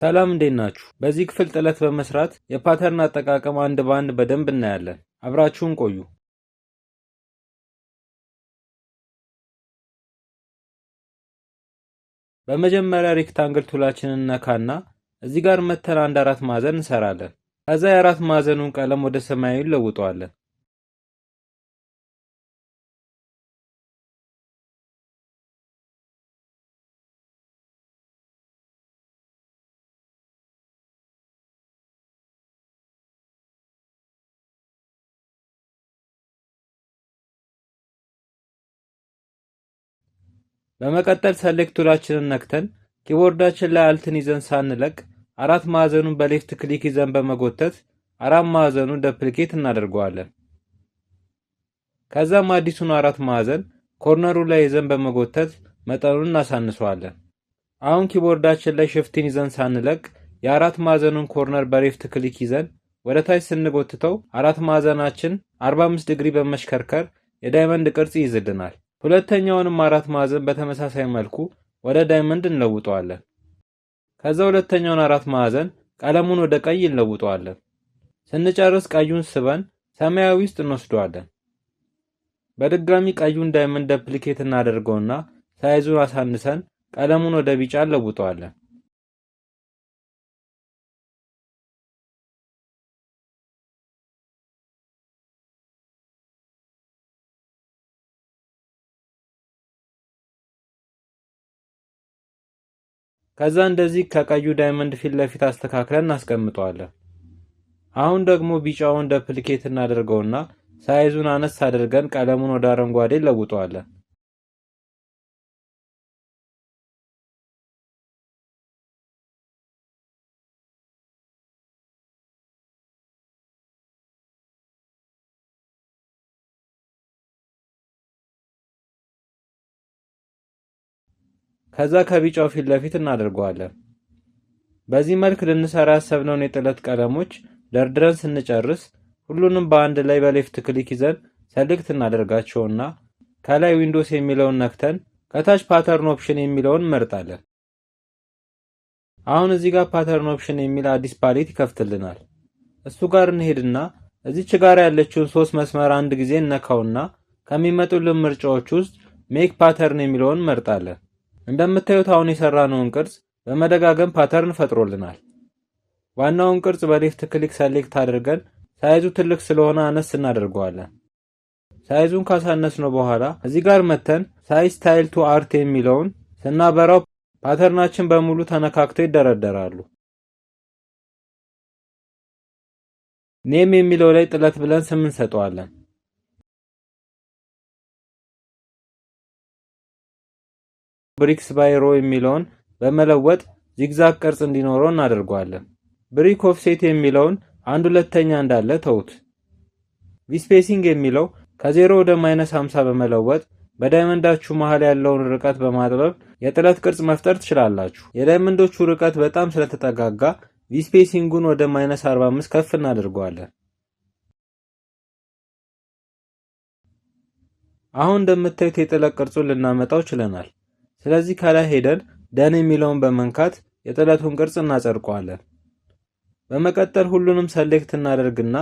ሰላም እንዴት ናችሁ? በዚህ ክፍል ጥለት በመስራት የፓተርን አጠቃቀም አንድ በአንድ በደንብ እናያለን። አብራችሁን ቆዩ። በመጀመሪያ ሬክታንግል ቱላችንን ነካና እዚህ ጋር መተን አንድ አራት ማዕዘን እንሰራለን። ከዛ የአራት ማዕዘኑን ቀለም ወደ ሰማያዊ እንለውጠዋለን። በመቀጠል ሰሌክት ቱላችንን ነክተን ኪቦርዳችን ላይ አልትን ይዘን ሳንለቅ አራት ማዕዘኑን በሌፍት ክሊክ ይዘን በመጎተት አራት ማዕዘኑን ደፕሊኬት እናደርገዋለን። ከዛም አዲሱን አራት ማዕዘን ኮርነሩ ላይ ይዘን በመጎተት መጠኑን እናሳንሰዋለን። አሁን ኪቦርዳችን ላይ ሽፍትን ይዘን ሳንለቅ የአራት ማዕዘኑን ኮርነር በሌፍት ክሊክ ይዘን ወደ ታች ስንጎትተው አራት ማዕዘናችን 45 ዲግሪ በመሽከርከር የዳይመንድ ቅርጽ ይይዝልናል። ሁለተኛውንም አራት ማዕዘን በተመሳሳይ መልኩ ወደ ዳይመንድ እንለውጠዋለን። ከዛ ሁለተኛውን አራት ማዕዘን ቀለሙን ወደ ቀይ እንለውጠዋለን። ስንጨርስ ቀዩን ስበን ሰማያዊ ውስጥ እንወስደዋለን። በድጋሚ ቀዩን ዳይመንድ ደፕሊኬት እናደርገውና ሳይዙን አሳንሰን ቀለሙን ወደ ቢጫ እንለውጠዋለን። ከዛ እንደዚህ ከቀዩ ዳይመንድ ፊት ለፊት አስተካክለን እናስቀምጠዋለን። አሁን ደግሞ ቢጫውን ደፕሊኬት እናደርገውና ሳይዙን አነስ አድርገን ቀለሙን ወደ አረንጓዴ እንለውጠዋለን። ከዛ ከቢጫው ፊት ለፊት እናደርገዋለን። በዚህ መልክ ልንሰራ ያሰብነውን የጥለት ቀለሞች ደርድረን ስንጨርስ ሁሉንም በአንድ ላይ በሌፍት ክሊክ ይዘን ሰሌክት እናደርጋቸውና ከላይ ዊንዶውስ የሚለውን ነክተን ከታች ፓተርን ኦፕሽን የሚለውን እንመርጣለን። አሁን እዚህ ጋር ፓተርን ኦፕሽን የሚል አዲስ ፓሌት ይከፍትልናል። እሱ ጋር እንሄድና እዚች ጋር ያለችውን ሶስት መስመር አንድ ጊዜ እነካውና ከሚመጡልን ምርጫዎች ውስጥ ሜክ ፓተርን የሚለውን እንመርጣለን። እንደምታዩት አሁን የሰራነውን ቅርጽ በመደጋገም ፓተርን ፈጥሮልናል። ዋናውን ቅርጽ በሌፍት ክሊክ ሰሌክት አድርገን ሳይዙ ትልቅ ስለሆነ አነስ እናደርገዋለን። ሳይዙን ካሳነስነው በኋላ እዚህ ጋር መተን ሳይዝ ስታይል ቱ አርት የሚለውን ስናበራው ፓተርናችን በሙሉ ተነካክተው ይደረደራሉ። ኔም የሚለው ላይ ጥለት ብለን ስም እንሰጠዋለን። ብሪክስ ባይ ሮ የሚለውን በመለወጥ ዚግዛግ ቅርጽ እንዲኖረው እናደርገዋለን። ብሪክ ኦፍሴት የሚለውን አንድ ሁለተኛ እንዳለ ተውት። ቪስፔሲንግ የሚለው ከ0 ወደ -50 በመለወጥ በዳይመንዳችሁ መሃል ያለውን ርቀት በማጥበብ የጥለት ቅርጽ መፍጠር ትችላላችሁ። የዳይመንዶቹ ርቀት በጣም ስለተጠጋጋ ቪስፔሲንጉን ወደ -45 ከፍ እናደርገዋለን። አሁን እንደምታዩት የጥለት ቅርጹን ልናመጣው ችለናል። ስለዚህ ከላይ ሄደን ደን የሚለውን በመንካት የጥለቱን ቅርጽ እናጸድቀዋለን። በመቀጠል ሁሉንም ሰሌክት እናደርግና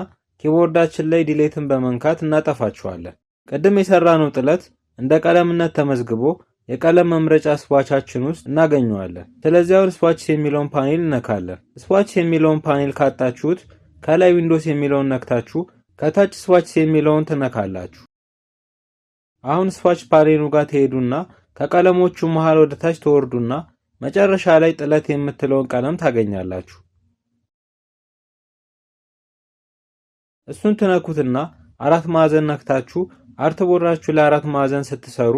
ኪቦርዳችን ላይ ዲሌትን በመንካት እናጠፋቸዋለን። ቅድም የሰራነው ጥለት እንደ ቀለምነት ተመዝግቦ የቀለም መምረጫ ስዋቻችን ውስጥ እናገኘዋለን። ስለዚህ አሁን ስዋችስ የሚለውን ፓኔል እነካለን። ስዋችስ የሚለውን ፓኔል ካጣችሁት ከላይ ዊንዶውስ የሚለውን ነክታችሁ ከታች ስዋችስ የሚለውን ትነካላችሁ። አሁን ስዋች ፓኔሉ ጋር ትሄዱና ከቀለሞቹ መሃል ወደ ታች ተወርዱና መጨረሻ ላይ ጥለት የምትለውን ቀለም ታገኛላችሁ። እሱን ትነኩትና አራት ማዕዘን ነክታችሁ አርት ቦርዳችሁ ላይ አራት ማዕዘን ስትሰሩ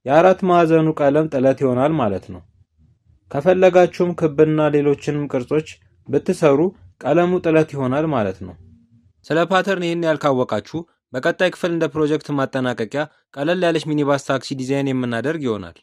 የአራት ማዕዘኑ ቀለም ጥለት ይሆናል ማለት ነው። ከፈለጋችሁም ክብና ሌሎችንም ቅርጾች ብትሰሩ ቀለሙ ጥለት ይሆናል ማለት ነው። ስለ ፓተርን ይህን ያልካወቃችሁ በቀጣይ ክፍል እንደ ፕሮጀክት ማጠናቀቂያ ቀለል ያለች ሚኒባስ ታክሲ ዲዛይን የምናደርግ ይሆናል።